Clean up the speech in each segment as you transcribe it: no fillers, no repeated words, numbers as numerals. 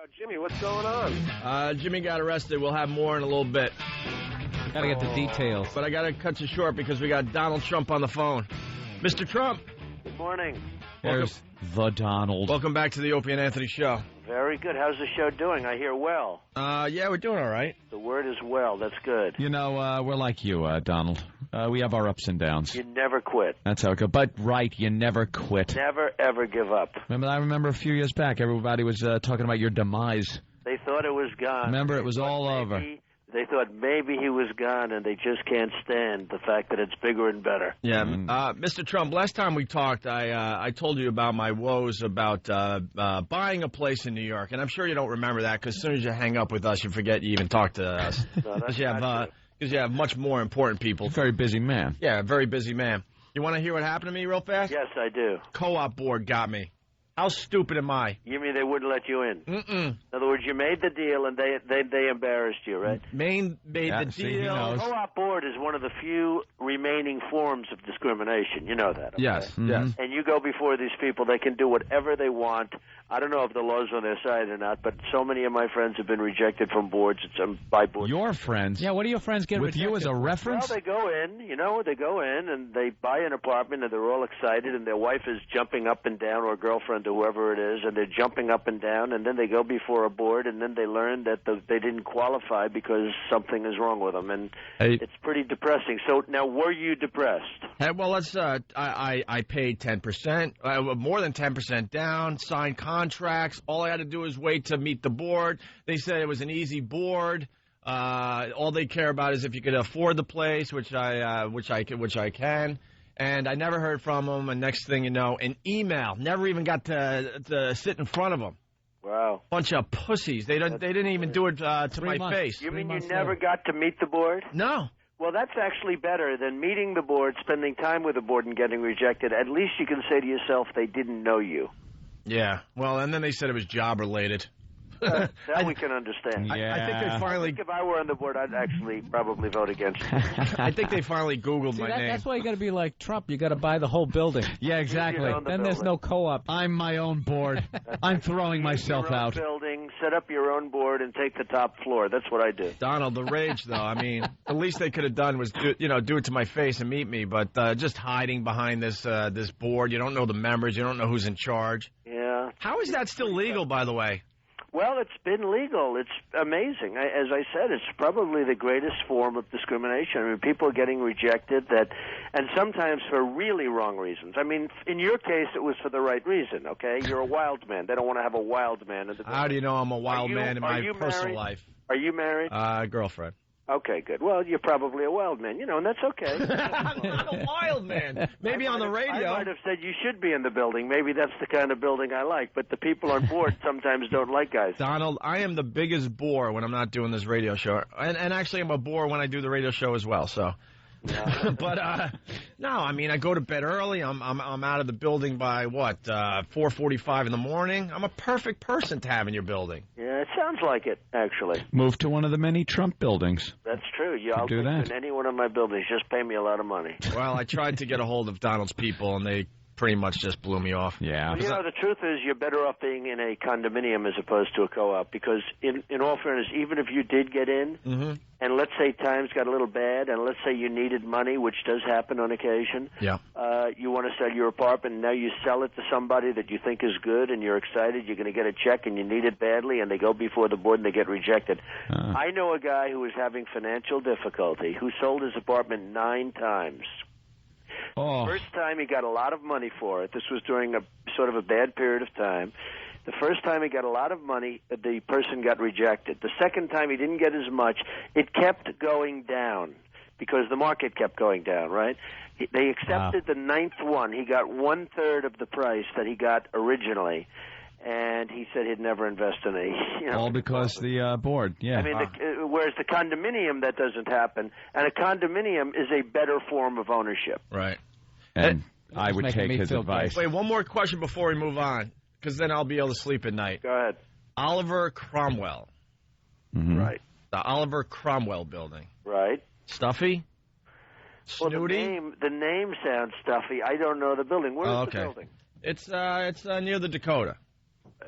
Jimmy, what's going on? Jimmy got arrested. We'll have more in a little bit. Gotta get the details. But I gotta cut you short because we got Donald Trump on the phone. Mr. Trump. Good morning. There's the Donald. Welcome back to the Opie and Anthony show. Very good. How's the show doing? I hear well. Yeah, we're doing all right. The word is well. That's good. You know, we're like you, Donald. We have our ups and downs. You never quit. That's how it goes. But, right, you never quit. Never, ever give up. I remember a few years back, everybody was talking about your demise. They thought it was gone. Remember, it was all over. They thought maybe he was gone, and they just can't stand the fact that it's bigger and better. Yeah. Mr. Trump, last time we talked, I told you about my woes about buying a place in New York. And I'm sure you don't remember that because as soon as you hang up with us, you forget you even talked to us. No, that's not true. Because you have much more important people. Very busy man. Yeah, a very busy man. You want to hear what happened to me real fast? Yes, I do. Co-op board got me. How stupid am I? You mean they wouldn't let you in? Mm-mm. In other words, you made the deal, and they embarrassed you, right? Made the deal. Co-op board is one of the few remaining forms of discrimination. You know that, okay? Yes, yes. And you go before these people, they can do whatever they want. I don't know if the law's on their side or not, but so many of my friends have been rejected from boards by boards. Your friends? Yeah, what do your friends get with rejected? you as a reference? Well, they go in, and they buy an apartment, and they're all excited, and their wife is jumping up and down, or girlfriend, or whoever it is, and they're jumping up and down, and then they go before a board, and then they learn that they didn't qualify because something is wrong with them, and it's pretty depressing. So now, were you depressed? Hey, well, let's. I paid 10%, more than 10% down, signed contracts. All I had to do was wait to meet the board. They said it was an easy board. All they care about is if you could afford the place, which I can. And I never heard from them. And next thing you know, an email. Never even got to sit in front of them. Wow. Bunch of pussies. They didn't even do it to my face. You mean you never got to meet the board? No. Well, that's actually better than meeting the board, spending time with the board, and getting rejected. At least you can say to yourself, they didn't know you. Yeah. Well, and then they said it was job related. That we can understand. Yeah. I think they finally. If I were on the board, I'd actually probably vote against you. I think they finally Googled my name. That's why you got to be like Trump. You got to buy the whole building. Yeah, exactly. Then there's no co-op. I'm my own board. I'm throwing myself your own out. Building, set up your own board, and take the top floor. That's what I do. Donald, the rage, though. I mean, the least they could have done was do it to my face and meet me. But just hiding behind this board, you don't know the members, you don't know who's in charge. Yeah. How is that still legal, by the way? Well, it's been legal. It's amazing. As I said, it's probably the greatest form of discrimination. I mean, people are getting rejected and sometimes for really wrong reasons. I mean, in your case, it was for the right reason, okay? You're a wild man. They don't want to have a wild man in the building. How do you know I'm a wild man in my personal life? Are you married? Girlfriend. Okay, good. Well, you're probably a wild man, and that's okay. I'm not a wild man. Maybe on the radio. I might have said you should be in the building. Maybe that's the kind of building I like. But the people on board sometimes don't like guys. Donald, I am the biggest bore when I'm not doing this radio show. And actually, I'm a bore when I do the radio show as well, so. Yeah. But no, I mean, I go to bed early. I'm out of the building by 4:45 in the morning. I'm a perfect person to have in your building. Yeah, it sounds like it, actually. Move to one of the many Trump buildings. That's true. Yeah, I'll do that. In any one of my buildings. Just pay me a lot of money. Well, I tried to get a hold of Donald's people, and they pretty much just blew me off. Yeah. Well, the truth is you're better off being in a condominium as opposed to a co-op because, in all fairness, even if you did get in, and let's say times got a little bad, and let's say you needed money, which does happen on occasion, you want to sell your apartment, and now you sell it to somebody that you think is good, and you're excited, you're going to get a check, and you need it badly, and they go before the board and they get rejected. I know a guy who was having financial difficulty who sold his apartment 9 times. Oh. First time he got a lot of money for it. This was during a sort of a bad period of time. The first time he got a lot of money, the person got rejected. The second time he didn't get as much. It kept going down because the market kept going down, right? They accepted the 9th one. He got 1/3 of the price that he got originally. And he said he'd never invest in all because the board, yeah. I mean, whereas the condominium, that doesn't happen. And a condominium is a better form of ownership. Right. And I would take his advice. Wait, one more question before we move on, because then I'll be able to sleep at night. Go ahead. Oliver Cromwell. Right. The Oliver Cromwell building. Right. Stuffy? Snooty? Well, the name sounds stuffy. I don't know the building. Where's the building? It's near the Dakota.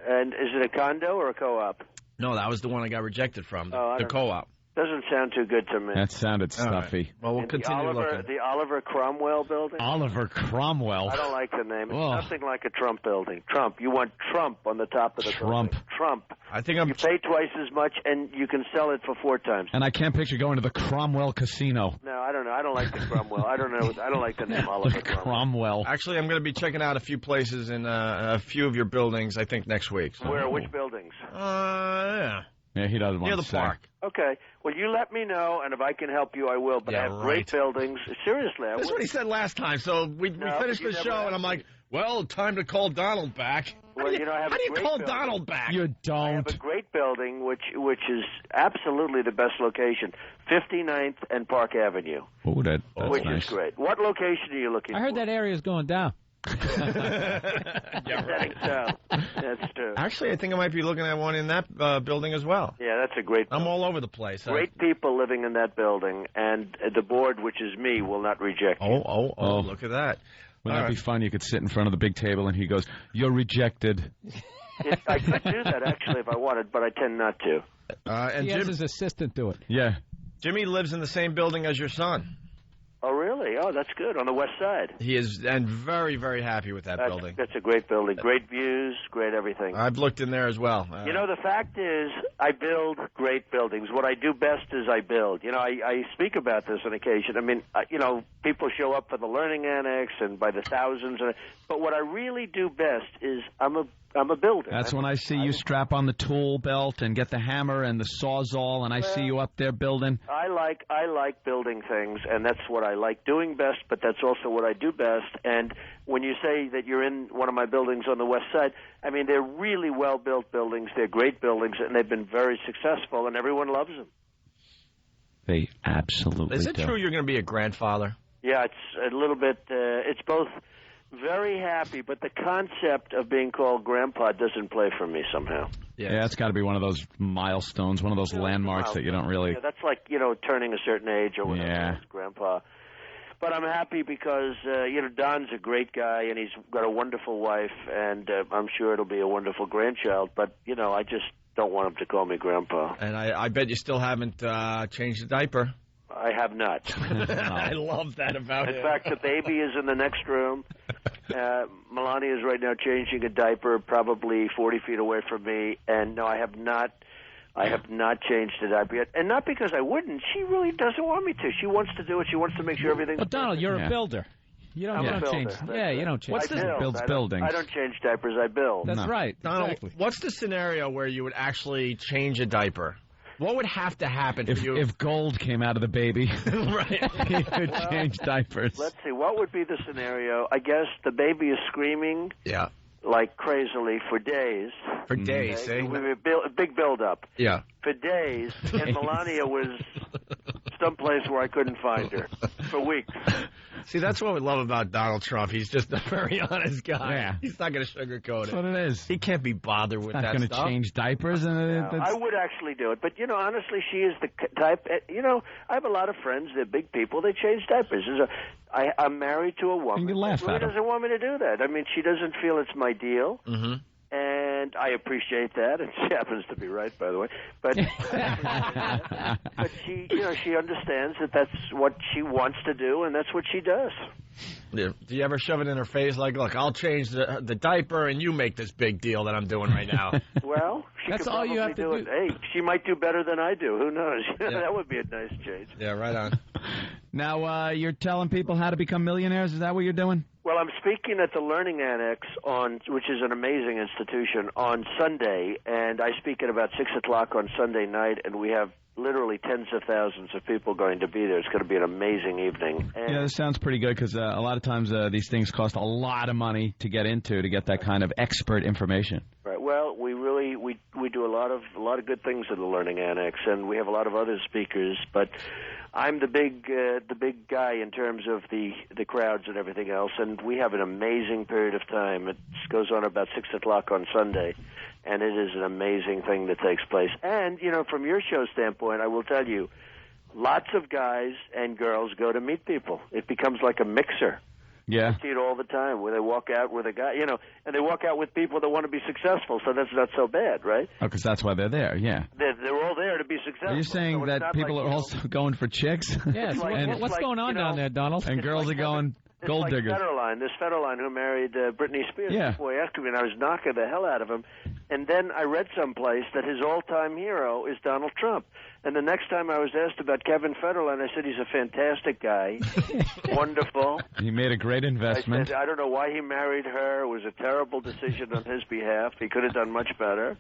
And is it a condo or a co-op? No, that was the one I got rejected from, the don't co-op. Doesn't sound too good to me. That sounded stuffy. Right. Well, we'll continue looking. The Oliver Cromwell building? Oliver Cromwell. I don't like the name. It's nothing like a Trump building. Trump. You want Trump on the top of the building. Trump. I think you pay twice as much, and you can sell it for 4 times. And I can't picture going to the Cromwell Casino. No, I don't know. I don't like the Cromwell. I don't know. I don't like the name Oliver Cromwell. Actually, I'm going to be checking out a few places in a few of your buildings, I think, next week. So. Where? Which buildings? Yeah. Yeah, he doesn't want Near to the say. park. Okay. Well, you let me know, and if I can help you, I will. But I have great buildings. Seriously, That's what he said last time. So we finished the show, and I'm like, well, time to call Donald back. Well, how do you call building. Donald back? You don't. I have a great building, which is absolutely the best location, 59th and Park Avenue. Oh, that's which nice. is great. What location are you looking for? I heard that area's going down. Yeah, right. That's true. Actually, I think I might be looking at one in that building as well. Yeah, that's a great building. I'm all over the place. Great people living in that building, and the board, which is me, will not reject you. Oh, look at that. Wouldn't that be fun? You could sit in front of the big table, and he goes, "You're rejected." I could do that, actually, if I wanted, but I tend not to. And he has his assistant do it. Yeah. Jimmy lives in the same building as your son. Oh, really? Oh, that's good. On the west side. He is, and very, very happy with that building. That's a great building. Great views, great everything. I've looked in there as well. The fact is, I build great buildings. What I do best is I build. I speak about this on occasion. I mean, people show up for the Learning Annex and by the thousands. But what I really do best is I'm a builder. That's when I see you strap on the tool belt and get the hammer and the sawzall, and I see you up there building. I like building things, and that's what I like doing best, but that's also what I do best. And when you say that you're in one of my buildings on the west side, I mean, they're really well-built buildings. They're great buildings, and they've been very successful, and everyone loves them. They absolutely Is it true you're going to be a grandfather? Yeah, it's a little bit, it's both very happy, but the concept of being called Grandpa doesn't play for me somehow. Yeah, it's got to be one of those milestones, one of those landmarks that you don't really... Yeah, that's like, turning a certain age or whatever. Yeah. Grandpa. But I'm happy because, Don's a great guy, and he's got a wonderful wife, and I'm sure it'll be a wonderful grandchild. But, I just don't want him to call me Grandpa. And I bet you still haven't changed the diaper. I have not. I love that about him. In fact, the baby is in the next room. Melania is right now changing a diaper, probably 40 feet away from me. And no, I have not changed the diaper yet. And not because I wouldn't. She really doesn't want me to. She wants to do it. She wants to make sure everything's But Donald, you're a builder. You don't change. Yeah, you don't change. What's this? Builds buildings. I don't change diapers. I build. That's right. Donald, exactly. what's the scenario where you would actually change a diaper? What would have to happen for you? If gold came out of the baby, right? He would change diapers. Let's see. What would be the scenario? I guess the baby is screaming. Yeah. Like crazily for days. For days, okay? eh? A big build-up. Yeah. For days, and Melania was someplace where I couldn't find her for weeks. See, that's what we love about Donald Trump. He's just a very honest guy. Yeah. He's not going to sugarcoat it. That's what it is. He can't be bothered with that stuff. Not going to change diapers. I would actually do it. But, honestly, she is the type, I have a lot of friends. They're big people. They change diapers. I'm married to a woman you laugh who really at her. doesn't want me to do that. I mean, she doesn't feel it's my deal. Mm-hmm. And I appreciate that, and she happens to be right, by the way. But, but she understands that that's what she wants to do, and that's what she does. Yeah. Do you ever shove it in her face like, look, I'll change the diaper, and you make this big deal that I'm doing right now? Well, that's all you have to do. Hey, she might do better than I do. Who knows? Yeah. That would be a nice change. Yeah, right on. Now, you're telling people how to become millionaires? Is that what you're doing? Well, I'm speaking at the Learning Annex, which is an amazing institution, on Sunday, and I speak at about 6 o'clock on Sunday night, and we have literally tens of thousands of people going to be there. It's going to be an amazing evening. And this sounds pretty good because a lot of times these things cost a lot of money to get into, to get that kind of expert information. Right. Well, we do a lot of good things at the Learning Annex, and we have a lot of other speakers, but I'm the big guy in terms of the crowds and everything else, and we have an amazing period of time. It goes on about 6 o'clock on Sunday, and it is an amazing thing that takes place. And, from your show standpoint, I will tell you, lots of guys and girls go to meet people. It becomes like a mixer. Yeah. I see it all the time where they walk out with a guy, and they walk out with people that want to be successful, so that's not so bad, right? Oh, because that's why they're there, yeah. They're all there to be successful. Are you saying so that people are also going for chicks? Yes. What's going on down there, Donald? And girls are going gold diggers. This Federline who married Britney Spears before after me, and I was knocking the hell out of him. And then I read someplace that his all-time hero is Donald Trump. And the next time I was asked about Kevin Federline, I said he's a fantastic guy, wonderful. He made a great investment. I said, I don't know why he married her. It was a terrible decision on his behalf. He could have done much better.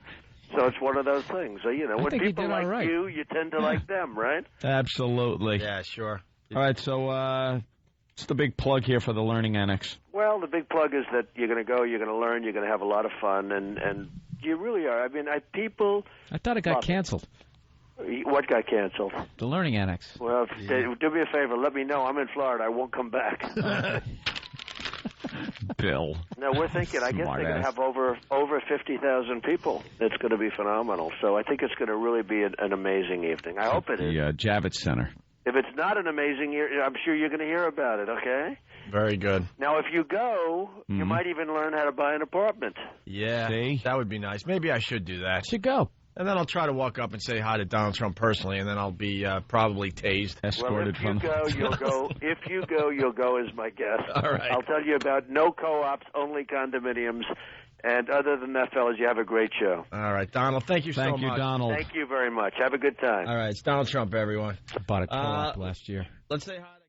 So it's one of those things. So, when people like you, you tend to like them, right? Absolutely. Yeah, sure. All right, so what's the big plug here for the Learning Annex? Well, the big plug is that you're going to go, you're going to learn, you're going to have a lot of fun, and you really are. I mean, people... I thought it got canceled. What got canceled? The Learning Annex. Well, do me a favor. Let me know. I'm in Florida. I won't come back. Bill. No, we're thinking. I guess they're going to have over 50,000 people. It's going to be phenomenal. So I think it's going to really be an amazing evening. I hope it is. The Javits Center. If it's not an amazing year, I'm sure you're going to hear about it, okay? Very good. Now, if you go, you might even learn how to buy an apartment. Yeah, See? That would be nice. Maybe I should do that. Should go. And then I'll try to walk up and say hi to Donald Trump personally, and then I'll be probably tased. Escorted from... Well, if you go, you'll go as my guest. All right. I'll tell you about no co-ops, only condominiums. And other than that, fellas, you have a great show. All right, Donald, thank you so much. Thank you, Donald. Thank you very much. Have a good time. All right, it's Donald Trump, everyone. Bought a co-op last year. Let's say hi to